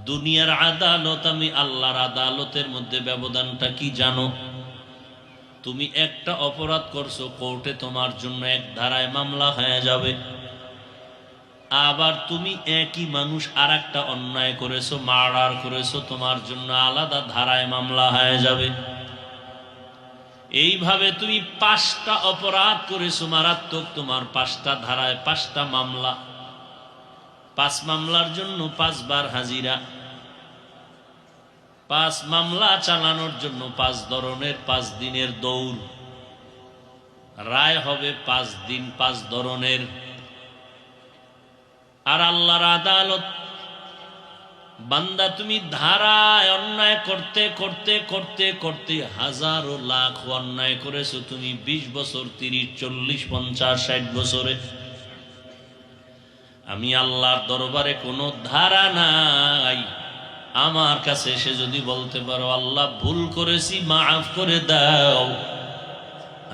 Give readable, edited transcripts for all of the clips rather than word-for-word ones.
দুনিয়ার আদালত আমি আল্লাহর আদালতের মধ্যে ব্যবধানটা কি জানো? তুমি একটা অপরাধ করছো, কোর্টে তোমার জন্য এক ধারায় মামলা হয়ে যাবে। আবার তুমি একই মানুষ আর একটা অন্যায় করেছো, মার্ডার করেছো, তোমার জন্য আলাদা ধারায় মামলা হয়ে যাবে। এইভাবে তুমি 5টা অপরাধ করেছো মারাত্মক, তোমার 5টা ধারায় 5টা মামলা। 5 মামলার জন্য 5 বার হাজিরা, 5 মামলা চালানোর জন্য 5 ধরনের 5 দিনের দৌড়। রায় হবে 5 দিন 5 ধরনের। আর আল্লাহর আদালত, বান্দা তুমি ধারায় অন্যায় করতে করতে করতে করতে হাজারো লাখ অন্যায় করেছো তুমি 20 বছর, 30, 40, 50, 60 বছরে। আমি আল্লাহর দরবারে কোনো ধারা নাই। আমার কাছে এসে যদি বলতে পারো আল্লাহ ভুল করেছি মাফ করে দাও,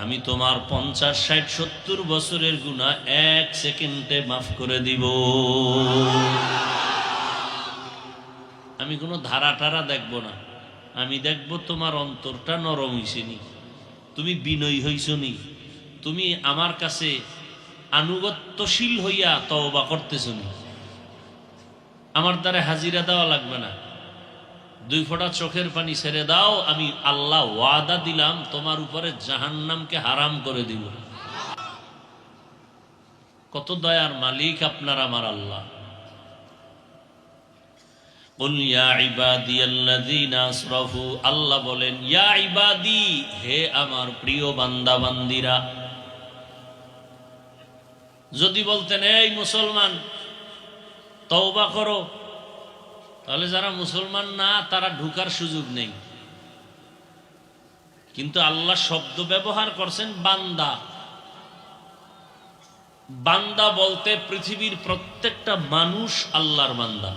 আমি তোমার 50, 60, 70 বছরের গুনাহ 1 সেকেন্ডে মাফ করে দিব। আমি কোনো ধারা টারা দেখব না, আমি দেখব তোমার অন্তরটা নরম হইছে নি, তুমি বিনয়ী হইছ নি, তুমি আমার কাছে আনুগত্যশীল হইয়া তওবা করতেছ নি। আমার দ্বারা হাজিরা দেওয়া লাগবে না, 2 ফোঁটা চোখের পানি ছেড়ে দাও, আমি আল্লাহ ওয়াদা দিলাম তোমার উপরে জাহান্নামকে হারাম করে দিব। কত দয়ার মালিক আপনার আমার আল্লাহ। কুল ইয়া ইবাদিয়াল্লাযীনা আসরাফু, আল্লাহ বলেন ইয়া ইবাদি, হে আমার প্রিয় বান্দা বান্দিরা। যদি বলতেন এই মুসলমান তওবা করো, তাহলে যারা মুসলমান না তারা ঢুকার সুযোগ নেই। কিন্তু আল্লাহ শব্দ ব্যবহার করছেন বান্দা। বান্দা বলতে পৃথিবীর প্রত্যেকটা মানুষ আল্লাহর বান্দা।